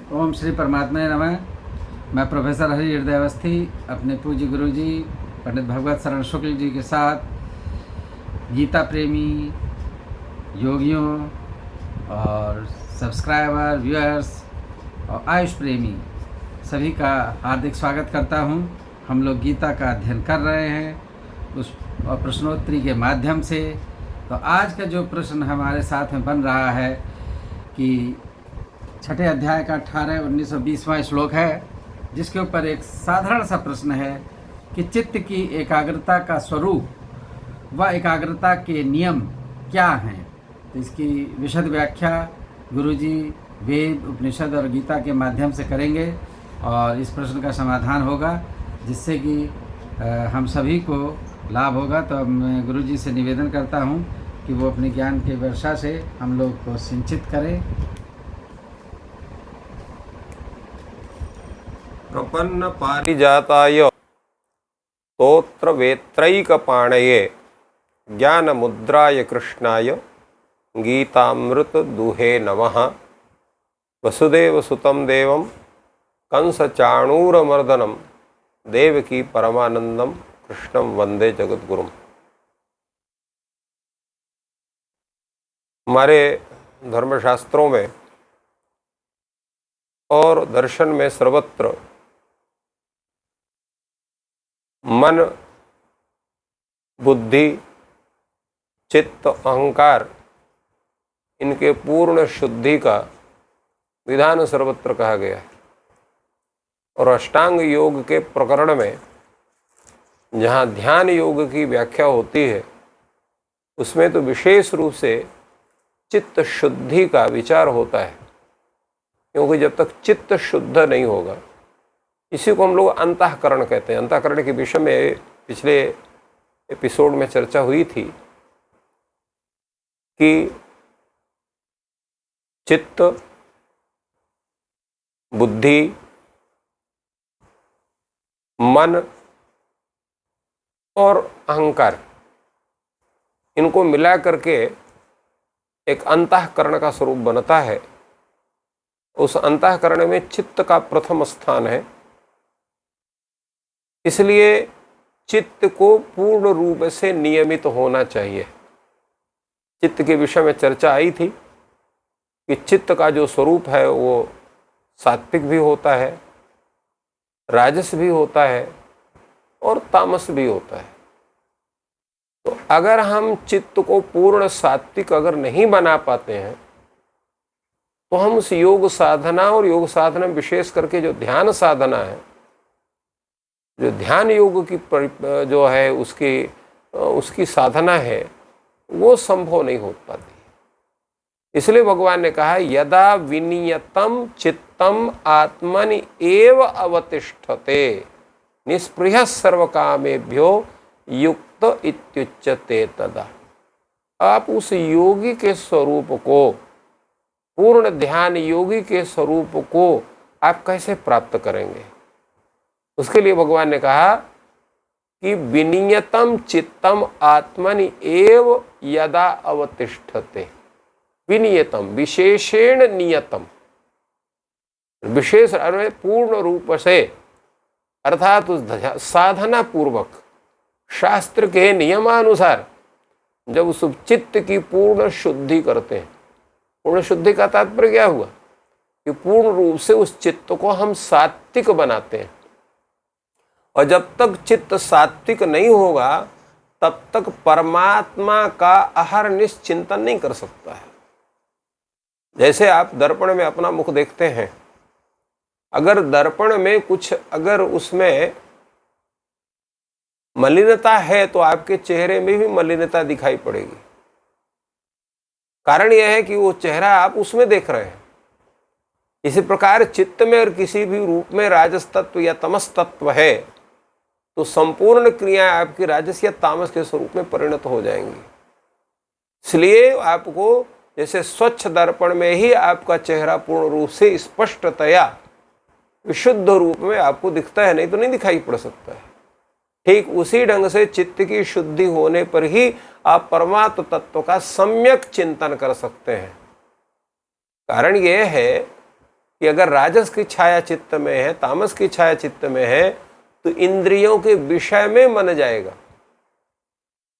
ओम श्री परमात्मा नमः। मैं प्रोफेसर हरि हृदय अवस्थी अपने पूज्य गुरु जी पंडित भगवत शरण शुक्ल जी के साथ गीता प्रेमी योगियों और सब्सक्राइबर व्यूअर्स और आयुष प्रेमी सभी का हार्दिक स्वागत करता हूं। हम लोग गीता का अध्ययन कर रहे हैं उस प्रश्नोत्तरी के माध्यम से। तो आज का जो प्रश्न हमारे साथ में बन रहा है कि छठे अध्याय का 18, 19 और 20वां श्लोक है, जिसके ऊपर एक साधारण सा प्रश्न है कि चित्त की एकाग्रता का स्वरूप व एकाग्रता के नियम क्या हैं। तो इसकी विशद व्याख्या गुरुजी वेद, उपनिषद और गीता के माध्यम से करेंगे और इस प्रश्न का समाधान होगा, जिससे कि हम सभी को लाभ होगा। तो मैं गुरुजी से निवेदन करता हूँ कि वो अपने ज्ञान के वर्षा से हम लोग को सिंचित करें। प्रपन्न पारिजाताय स्तोत्र वेत्रैकपाणये ज्ञान मुद्राय कृष्णाय गीतामृत दुहे नमः। वसुदेव सुतं देवं कंस चाणूरमर्दनम देवकी परमानंदम कृष्णं वंदे जगद्गुरुम। हमारे धर्मशास्त्रों में और दर्शन में सर्वत्र मन, बुद्धि, चित्त, अहंकार, इनके पूर्ण शुद्धि का विधान सर्वत्र कहा गया है। और अष्टांग योग के प्रकरण में जहाँ ध्यान योग की व्याख्या होती है, उसमें तो विशेष रूप से चित्त शुद्धि का विचार होता है, क्योंकि जब तक चित्त शुद्ध नहीं होगा, इसी को हम लोग अंतःकरण कहते हैं। अंतःकरण के विषय में पिछले एपिसोड में चर्चा हुई थी कि चित्त, बुद्धि, मन और अहंकार, इनको मिला करके एक अंतःकरण का स्वरूप बनता है। उस अंतःकरण में चित्त का प्रथम स्थान है। इसलिए चित्त को पूर्ण रूप से नियमित होना चाहिए। चित्त के विषय में चर्चा आई थी कि चित्त का जो स्वरूप है वो सात्विक भी होता है, राजस भी होता है और तामस भी होता है। तो अगर हम चित्त को पूर्ण सात्विक अगर नहीं बना पाते हैं, तो हम उस योग साधना और योग साधना विशेष करके जो ध्यान साधना है, जो ध्यान योग की जो है उसकी साधना है, वो संभव नहीं हो पाती। इसलिए भगवान ने कहा यदा विनियतम चित्तम आत्मनि एव अवतिष्ठते निष्पृह सर्वकामेभ्यो युक्त इत्युच्यते तदा। आप उस योगी के स्वरूप को, पूर्ण ध्यान योगी के स्वरूप को आप कैसे प्राप्त करेंगे? उसके लिए भगवान ने कहा कि विनियतम चित्तम आत्मनि एव यदा अवतिष्ठते। विनियतम विशेषेण नियतम, विशेष पूर्ण रूप से, अर्थात उस साधना पूर्वक शास्त्र के नियमानुसार जब उस चित्त की पूर्ण शुद्धि करते हैं। पूर्ण शुद्धि का तात्पर्य क्या हुआ कि पूर्ण रूप से उस चित्त को हम सात्विक बनाते हैं। और जब तक चित्त सात्विक नहीं होगा, तब तक परमात्मा का अहर्निश चिंतन नहीं कर सकता है। जैसे आप दर्पण में अपना मुख देखते हैं, अगर दर्पण में कुछ अगर उसमें मलिनता है तो आपके चेहरे में भी मलिनता दिखाई पड़ेगी। कारण यह है कि वो चेहरा आप उसमें देख रहे हैं। इसी प्रकार चित्त में और किसी भी रूप में राजस तत्व या तमस तत्व है, तो संपूर्ण क्रियाएं आपकी राजस या तामस के स्वरूप में परिणत हो जाएंगी। इसलिए आपको जैसे स्वच्छ दर्पण में ही आपका चेहरा पूर्ण रूप से स्पष्टतया विशुद्ध रूप में आपको दिखता है, नहीं तो नहीं दिखाई पड़ सकता है। ठीक उसी ढंग से चित्त की शुद्धि होने पर ही आप परमात्म तत्व का सम्यक चिंतन कर सकते हैं। कारण यह है कि अगर राजस की छाया चित्त में है, तामस की छाया चित्त में है, तो इंद्रियों के विषय में मन जाएगा,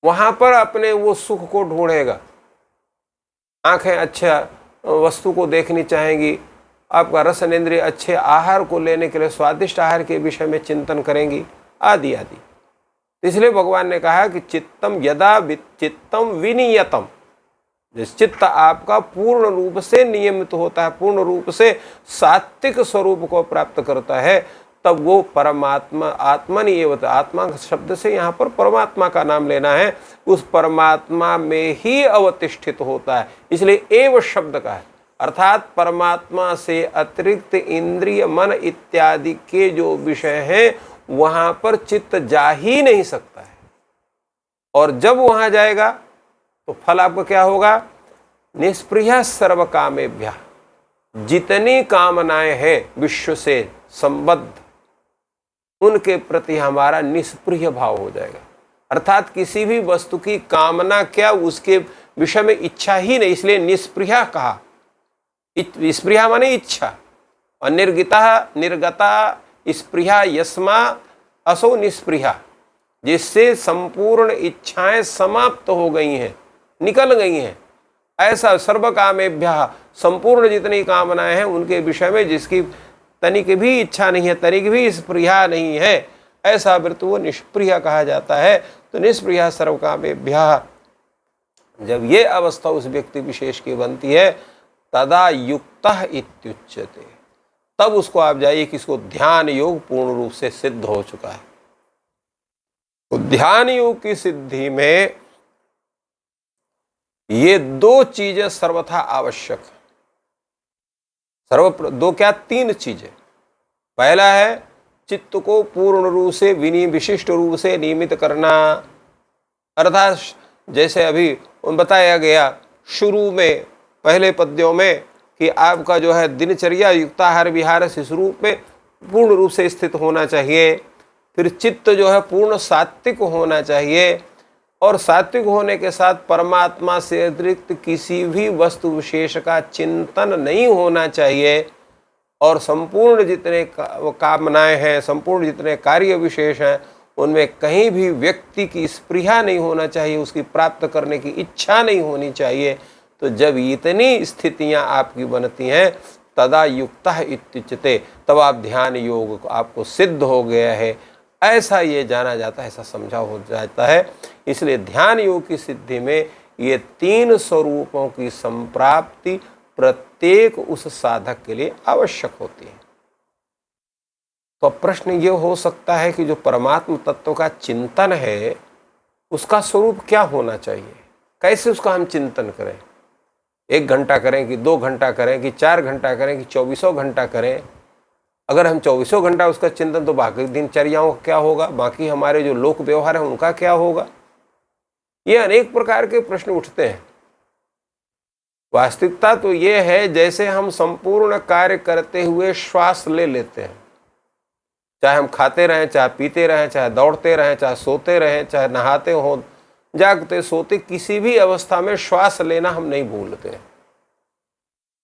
वहां पर अपने वो सुख को ढूंढेगा। आंखें अच्छा वस्तु को देखनी चाहेंगी, आपका रसन इंद्रिय अच्छे आहार को लेने के लिए स्वादिष्ट आहार के विषय में चिंतन करेंगी, आदि आदि। इसलिए भगवान ने कहा कि चित्तम यदा चित्तम विनियतम, जिस चित्त आपका पूर्ण रूप से नियमित होता है, पूर्ण रूप से सात्विक स्वरूप को प्राप्त करता है, तब वो परमात्मा आत्मनि एव, आत्मा शब्द से यहाँ पर परमात्मा का नाम लेना है, उस परमात्मा में ही अवतिष्ठित होता है। इसलिए एव शब्द का है, अर्थात परमात्मा से अतिरिक्त इंद्रिय मन इत्यादि के जो विषय हैं वहां पर चित्त जा ही नहीं सकता है। और जब वहां जाएगा तो फल आपको क्या होगा? निष्प्रिय सर्व कामेभ्यः, जितनी कामनाएं हैं विश्व से संबद्ध, उनके प्रति हमारा निष्प्रिय भाव हो जाएगा। अर्थात किसी भी वस्तु की कामना क्या, उसके विषय में इच्छा ही नहीं, इसलिए निष्प्रिय कहा। स्पृहा माने इच्छा, और निर्गता स्पृहा यस्मा असो निष्पृहा, जिससे संपूर्ण इच्छाएं समाप्त हो गई हैं, निकल गई हैं। ऐसा सर्व कामेभ्यः, संपूर्ण जितनी कामनाएं हैं उनके विषय में जिसकी तनिक भी इच्छा नहीं है, तनिक भी स्पृहा नहीं है, ऐसा वृत्त वो निष्प्रिय कहा जाता है। तो निष्प्रिय सर्व कामेभ्यः, जब ये अवस्था उस व्यक्ति विशेष की बनती है, तदा युक्तः इत्युच्यते, तब उसको आप जाइए कि इसको ध्यान योग पूर्ण रूप से सिद्ध हो चुका है। तो ध्यान योग की सिद्धि में ये दो चीजें सर्वथा आवश्यक है। दो क्या, तीन चीजें। पहला है चित्त को पूर्ण रूप से विशिष्ट रूप से नियमित करना, अर्थात जैसे अभी बताया गया शुरू में पहले पद्यों में कि आपका जो है दिनचर्या युक्ताहार विहार इस रूप में पूर्ण रूप से स्थित होना चाहिए। फिर चित्त जो है पूर्ण सात्विक होना चाहिए, और सात्विक होने के साथ परमात्मा से अतिरिक्त किसी भी वस्तु विशेष का चिंतन नहीं होना चाहिए, और संपूर्ण जितने कामनाएं हैं, संपूर्ण जितने कार्य विशेष हैं, उनमें कहीं भी व्यक्ति की स्पृहा नहीं होना चाहिए, उसकी प्राप्त करने की इच्छा नहीं होनी चाहिए। तो जब इतनी स्थितियां आपकी बनती हैं, तदा युक्तः इत्युच्यते, तब आप ध्यान योग आपको सिद्ध हो गया है, ऐसा ये जाना जाता है, ऐसा समझा हो जाता है। इसलिए ध्यान योग की सिद्धि में ये तीन स्वरूपों की संप्राप्ति प्रत्येक उस साधक के लिए आवश्यक होती है। तो प्रश्न ये हो सकता है कि जो परमात्म तत्व का चिंतन है उसका स्वरूप क्या होना चाहिए, कैसे उसका हम चिंतन करें? 1 घंटा करें कि 2 घंटा करें कि 4 घंटा करें कि 24 घंटा करें? अगर हम 24 घंटा उसका चिंतन, तो बाकी दिनचर्याओं का क्या होगा, बाकी हमारे जो लोक व्यवहार है उनका क्या होगा? ये अनेक प्रकार के प्रश्न उठते हैं। वास्तविकता तो ये है, जैसे हम संपूर्ण कार्य करते हुए श्वास ले लेते हैं, चाहे हम खाते रहें, चाहे पीते रहें, चाहे दौड़ते रहें, चाहे सोते रहें, चाहे नहाते हो, जागते सोते, किसी भी अवस्था में श्वास लेना हम नहीं भूलते।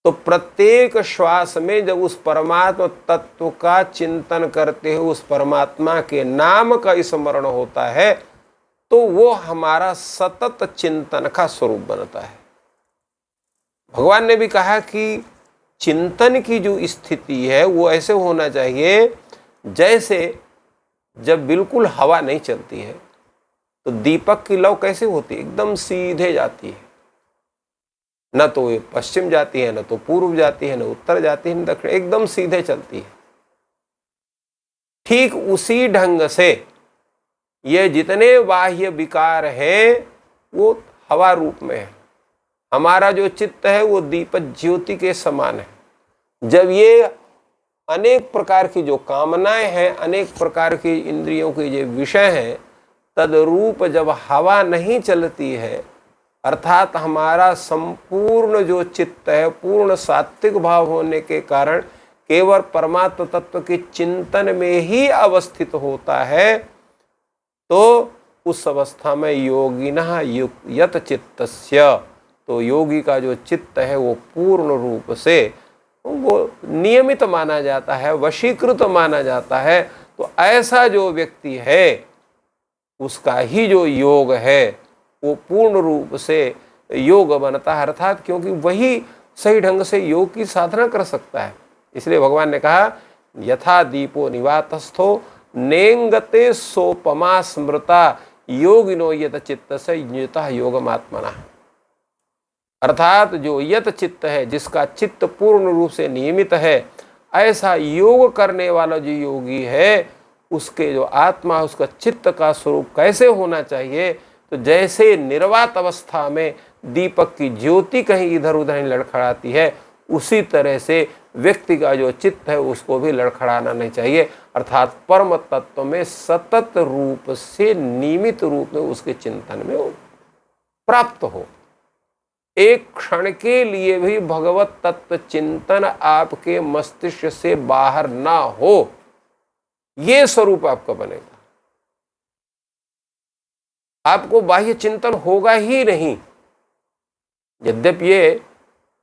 तो प्रत्येक श्वास में जब उस परमात्मा तत्व का चिंतन करते हुए उस परमात्मा के नाम का स्मरण होता है, तो वो हमारा सतत चिंतन का स्वरूप बनता है। भगवान ने भी कहा कि चिंतन की जो स्थिति है वो ऐसे होना चाहिए जैसे जब बिल्कुल हवा नहीं चलती है तो दीपक की लौ कैसे होती है, एकदम सीधे जाती है, न तो ये पश्चिम जाती है, न तो पूर्व जाती है, न उत्तर जाती है, न दक्षिण, एकदम सीधे चलती है। ठीक उसी ढंग से ये जितने बाह्य विकार हैं वो हवा रूप में है। हमारा जो चित्त है वो दीपक ज्योति के समान है। जब ये अनेक प्रकार की जो कामनाएं हैं, अनेक प्रकार की इंद्रियों के जो विषय हैं, तदरूप जब हवा नहीं चलती है, अर्थात हमारा संपूर्ण जो चित्त है पूर्ण सात्विक भाव होने के कारण केवल परमात्म तत्व के चिंतन में ही अवस्थित होता है, तो उस अवस्था में योगिनः यत चित्तस्य, तो योगी का जो चित्त है वो पूर्ण रूप से वो नियमित माना जाता है, वशीकृत माना जाता है, तो ऐसा जो व्यक्ति है उसका ही जो योग है वो पूर्ण रूप से योग बनता है, अर्थात क्योंकि वही सही ढंग से योग की साधना कर सकता है। इसलिए भगवान ने कहा यथा दीपो निवातस्थो नेंगते सोपमा स्मृता योगिनो यत चित्त से युतः योगमात्मना, अर्थात जो यत चित्त है, जिसका चित्त पूर्ण रूप से नियमित है, ऐसा योग करने वाला जो योगी है उसके जो आत्मा, उसका चित्त का स्वरूप कैसे होना चाहिए, तो जैसे निर्वात अवस्था में दीपक की ज्योति कहीं इधर उधर नहीं लड़खड़ाती है, उसी तरह से व्यक्ति का जो चित्त है उसको भी लड़खड़ाना नहीं चाहिए, अर्थात परम तत्व में सतत रूप से नियमित रूप में उसके चिंतन में प्राप्त हो। एक क्षण के लिए भी भगवत तत्व चिंतन आपके मस्तिष्क से बाहर ना हो, ये स्वरूप आपका बनेगा। आपको बाह्य चिंतन होगा ही नहीं। यद्यपि ये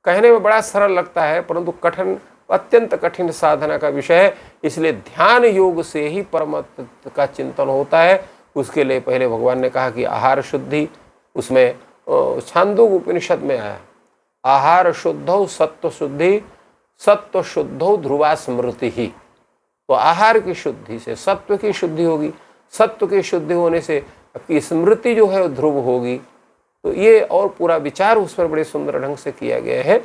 कहने में बड़ा सरल लगता है, परंतु कठिन, अत्यंत कठिन साधना का विषय है। इसलिए ध्यान योग से ही परम तत्व का चिंतन होता है। उसके लिए पहले भगवान ने कहा कि आहार शुद्धि, उसमें छांदोग्य उपनिषद में आया आहार शुद्धौ सत्व शुद्धि, सत्व शुद्धौ ध्रुवा स्मृति ही। तो आहार की शुद्धि से सत्व की शुद्धि होगी, सत्व की शुद्धि होने से आपकी स्मृति जो है वो ध्रुव होगी। तो ये और पूरा विचार उस पर बड़े सुंदर ढंग से किया गया है।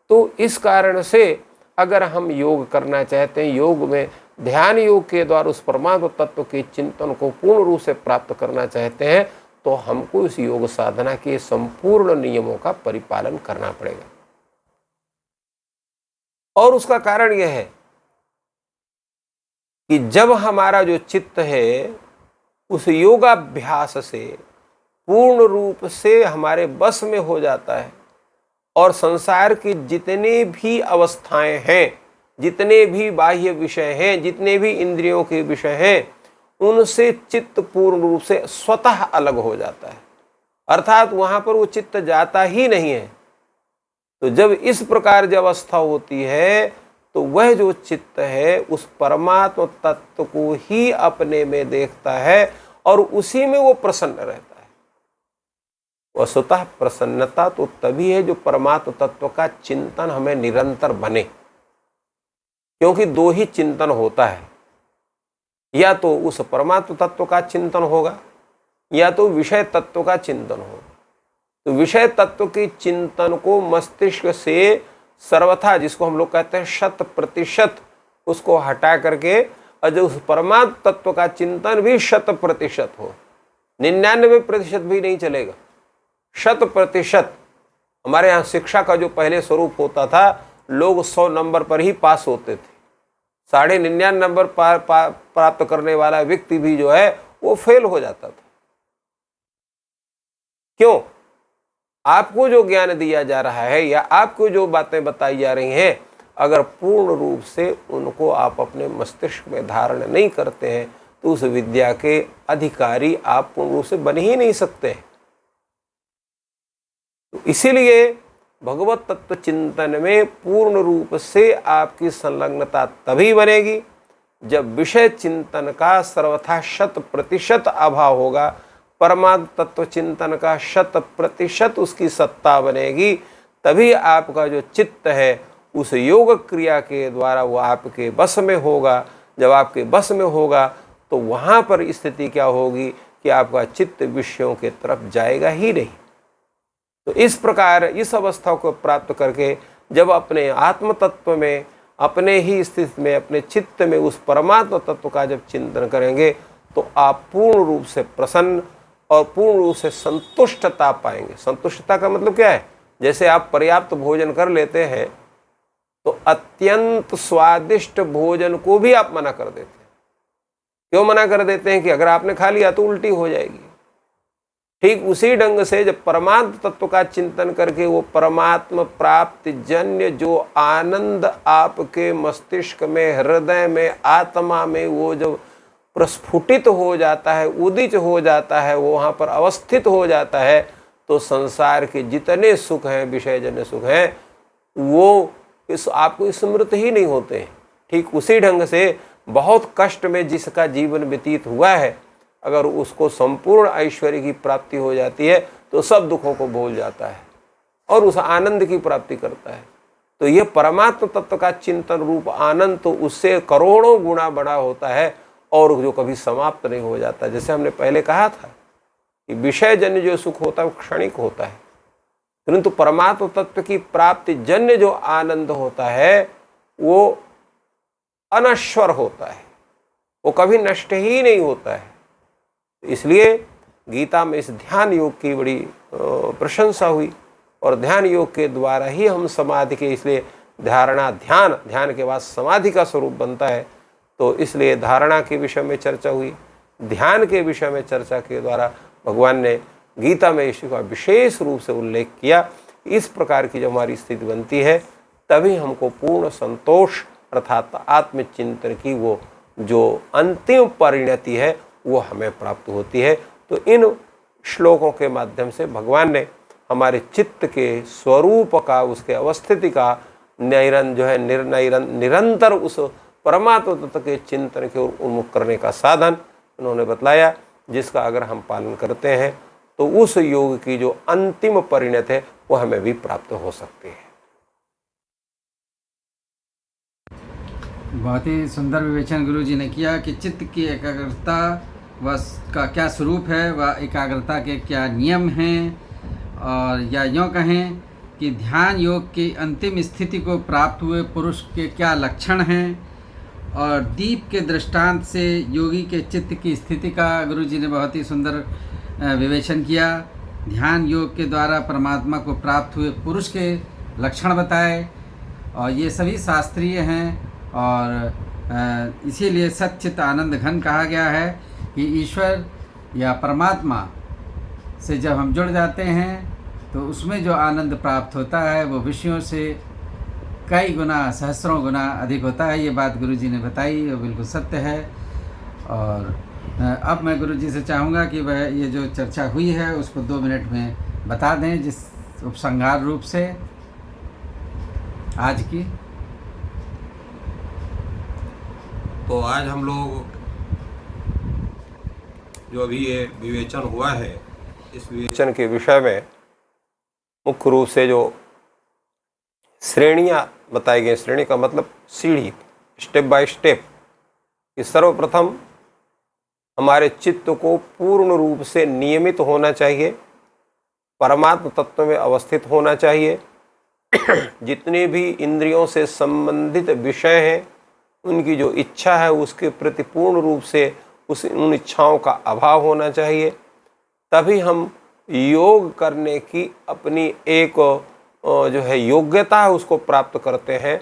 तो इस कारण से अगर हम योग करना चाहते हैं, योग में ध्यान योग के द्वारा उस परमात्मा तत्व के चिंतन को पूर्ण रूप से प्राप्त करना चाहते हैं, तो हमको इस योग साधना के संपूर्ण नियमों का परिपालन करना पड़ेगा। और उसका कारण यह है कि जब हमारा जो चित्त है उस योगाभ्यास से पूर्ण रूप से हमारे बस में हो जाता है, और संसार की जितने भी अवस्थाएं हैं, जितने भी बाह्य विषय हैं, जितने भी इंद्रियों के विषय हैं, उनसे चित्त पूर्ण रूप से स्वतः अलग हो जाता है, अर्थात वहां पर वो चित्त जाता ही नहीं है। तो जब इस प्रकार की अवस्था होती है तो वह जो चित्त है उस परमात्मा तत्व को ही अपने में देखता है और उसी में वो प्रसन्न रहता है। वस्तुतः प्रसन्नता तो तभी है जो परमात्मा तत्व का चिंतन हमें निरंतर बने, क्योंकि दो ही चिंतन होता है, या तो उस परमात्मा तत्व का चिंतन होगा या तो विषय तत्व का चिंतन होगा। तो विषय तत्व के चिंतन को मस्तिष्क से सर्वथा, जिसको हम लोग कहते हैं 100%, उसको हटा करके और जो उस परमात्मा तत्व का चिंतन भी 100% हो, 99% भी नहीं चलेगा, 100%। हमारे यहाँ शिक्षा का जो पहले स्वरूप होता था, लोग 100 नंबर पर ही पास होते थे, 99.5 नंबर प्राप्त करने वाला व्यक्ति भी जो है वो फेल हो जाता था। क्यों? आपको जो ज्ञान दिया जा रहा है या आपको जो बातें बताई जा रही हैं, अगर पूर्ण रूप से उनको आप अपने मस्तिष्क में धारण नहीं करते हैं तो उस विद्या के अधिकारी आप पूर्ण रूप से बन ही नहीं सकते। तो इसीलिए भगवत तत्व चिंतन में पूर्ण रूप से आपकी संलग्नता तभी बनेगी जब विषय चिंतन का सर्वथा 100% अभाव होगा, परमात्मा तत्व चिंतन का 100% उसकी सत्ता बनेगी। तभी आपका जो चित्त है उस योग क्रिया के द्वारा वो आपके बस में होगा। जब आपके बस में होगा तो वहाँ पर स्थिति क्या होगी कि आपका चित्त विषयों के तरफ जाएगा ही नहीं। तो इस प्रकार इस अवस्था को प्राप्त करके जब अपने आत्म तत्व में, अपने ही स्थिति में, अपने चित्त में उस परमात्मा तत्व का जब चिंतन करेंगे तो आप पूर्ण रूप से प्रसन्न और पूर्ण रूप से संतुष्टता पाएंगे। संतुष्टता का मतलब क्या है? जैसे आप पर्याप्त भोजन कर लेते हैं तो अत्यंत स्वादिष्ट भोजन को भी आप मना कर देते हैं। क्यों मना कर देते हैं? कि अगर आपने खा लिया तो उल्टी हो जाएगी। ठीक उसी ढंग से जब परमात्मा तत्व का चिंतन करके वो परमात्मा प्राप्ति जन्य जो आनंद आपके मस्तिष्क में, हृदय में, आत्मा में वो जब प्रस्फुटित हो जाता है, उदित हो जाता है, वो वहाँ पर अवस्थित हो जाता है, तो संसार के जितने सुख हैं, विषयजन्य सुख हैं, वो इस आपको स्मृत ही नहीं होते हैं। ठीक उसी ढंग से बहुत कष्ट में जिसका जीवन व्यतीत हुआ है, अगर उसको संपूर्ण ऐश्वर्य की प्राप्ति हो जाती है तो सब दुखों को भूल जाता है और उस आनंद की प्राप्ति करता है। तो ये परमात्म तत्व का चिंतन रूप आनंद तो उससे करोड़ों गुना बड़ा होता है और जो कभी समाप्त नहीं हो जाता। जैसे हमने पहले कहा था कि विषय जन्य जो सुख होता है वो क्षणिक होता है, परंतु परमात्म तत्व की प्राप्ति जन्य जो आनंद होता है वो अनश्वर होता है, वो कभी नष्ट ही नहीं होता है। इसलिए गीता में इस ध्यान योग की बड़ी प्रशंसा हुई और ध्यान योग के द्वारा ही हम समाधि के, इसलिए धारणा ध्यान के बाद समाधि का स्वरूप बनता है। तो इसलिए धारणा के विषय में चर्चा हुई, ध्यान के विषय में चर्चा के द्वारा भगवान ने गीता में इसका विशेष रूप से उल्लेख किया। इस प्रकार की जब हमारी स्थिति बनती है तभी हमको पूर्ण संतोष अर्थात आत्मचिंतन की वो जो अंतिम परिणति है वो हमें प्राप्त होती है। तो इन श्लोकों के माध्यम से भगवान ने हमारे चित्त के स्वरूप का, उसके अवस्थिति का निरंतर उस परमात्म तत्व के चिंतन के ओर उन्मुख करने का साधन उन्होंने बतलाया, जिसका अगर हम पालन करते हैं तो उस योग की जो अंतिम परिणत है वो हमें भी प्राप्त हो सकती है। बहुत ही सुंदर विवेचन गुरु जी ने किया कि चित्त की एकाग्रता व का क्या स्वरूप है, वह एकाग्रता के क्या नियम हैं, और या यूँ कहें कि ध्यान योग की अंतिम स्थिति को प्राप्त हुए पुरुष के क्या लक्षण हैं, और दीप के दृष्टांत से योगी के चित्त की स्थिति का गुरु जी ने बहुत ही सुंदर विवेचन किया। ध्यान योग के द्वारा परमात्मा को प्राप्त हुए पुरुष के लक्षण बताए, और ये सभी शास्त्रीय हैं। और इसीलिए सच्चित आनंद घन कहा गया है कि ईश्वर या परमात्मा से जब हम जुड़ जाते हैं तो उसमें जो आनंद प्राप्त होता है वो विषयों से कई गुना, सहस्रों गुना अधिक होता है। ये बात गुरु जी ने बताई, वो बिल्कुल सत्य है। और अब मैं गुरु जी से चाहूँगा कि वह ये जो चर्चा हुई है उसको 2 मिनट में बता दें, जिस उपसंहार रूप से आज की। तो आज हम लोग जो अभी ये विवेचन हुआ है, इस विवेचन के विषय में मुख्य रूप से जो श्रेणियाँ बताई गई, श्रेणी का मतलब सीढ़ी, स्टेप बाय स्टेप, कि सर्वप्रथम हमारे चित्त को पूर्ण रूप से नियमित होना चाहिए, परमात्म तत्व में अवस्थित होना चाहिए। जितने भी इंद्रियों से संबंधित विषय हैं उनकी जो इच्छा है उसके प्रति पूर्ण रूप से उन इच्छाओं का अभाव होना चाहिए। तभी हम योग करने की अपनी एक जो है योग्यता है उसको प्राप्त करते हैं।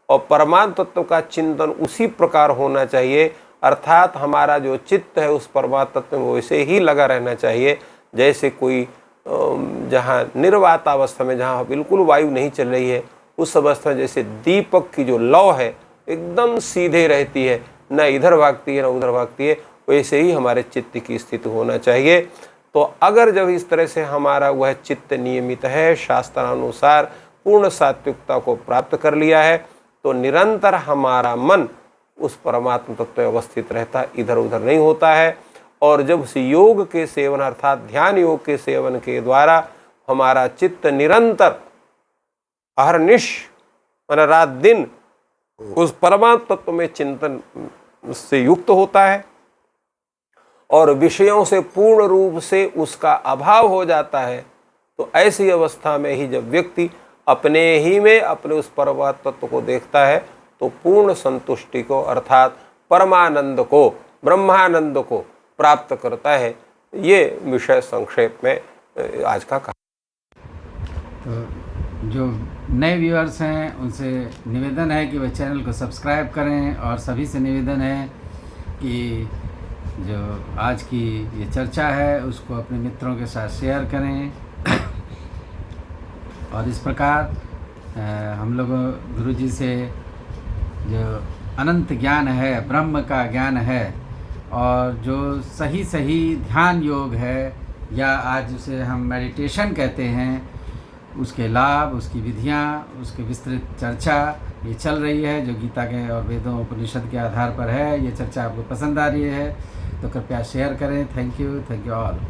और परमात्म तत्व का चिंतन उसी प्रकार होना चाहिए, अर्थात हमारा जो चित्त है उस परमात्म तत्व में वैसे ही लगा रहना चाहिए जैसे कोई जहाँ निर्वात अवस्था में, जहाँ बिल्कुल वायु नहीं चल रही है, उस अवस्था में जैसे दीपक की जो लौ है एकदम सीधे रहती है, न इधर भागती है न उधर भागती है, वैसे ही हमारे चित्त की स्थिति होना चाहिए। तो अगर जब इस तरह से हमारा वह चित्त नियमित है, शास्त्रानुसार पूर्ण सात्विकता को प्राप्त कर लिया है, तो निरंतर हमारा मन उस परमात्म तत्व में अवस्थित रहता है, इधर उधर नहीं होता है। और जब उस योग के सेवन अर्थात ध्यान योग के सेवन के द्वारा हमारा चित्त निरंतर अहरनिश माना रात दिन उस परमात्म तत्व में चिंतन से युक्त होता है और विषयों से पूर्ण रूप से उसका अभाव हो जाता है, तो ऐसी अवस्था में ही जब व्यक्ति अपने ही में अपने उस परमात्म तत्व को देखता है तो पूर्ण संतुष्टि को अर्थात परमानंद को, ब्रह्मानंद को प्राप्त करता है। ये विषय संक्षेप में आज का कहा। तो जो नए व्यूअर्स हैं उनसे निवेदन है कि वह चैनल को सब्सक्राइब करें, और सभी से निवेदन है कि जो आज की ये चर्चा है उसको अपने मित्रों के साथ शेयर करें। और इस प्रकार हम लोग गुरु जी से जो अनंत ज्ञान है, ब्रह्म का ज्ञान है, और जो सही सही ध्यान योग है या आज उसे हम मेडिटेशन कहते हैं, उसके लाभ, उसकी विधियाँ, उसकी विस्तृत चर्चा ये चल रही है, जो गीता के और वेदों उपनिषद के आधार पर है। ये चर्चा आपको पसंद आ रही है तो कृपया शेयर करें। Thank you all.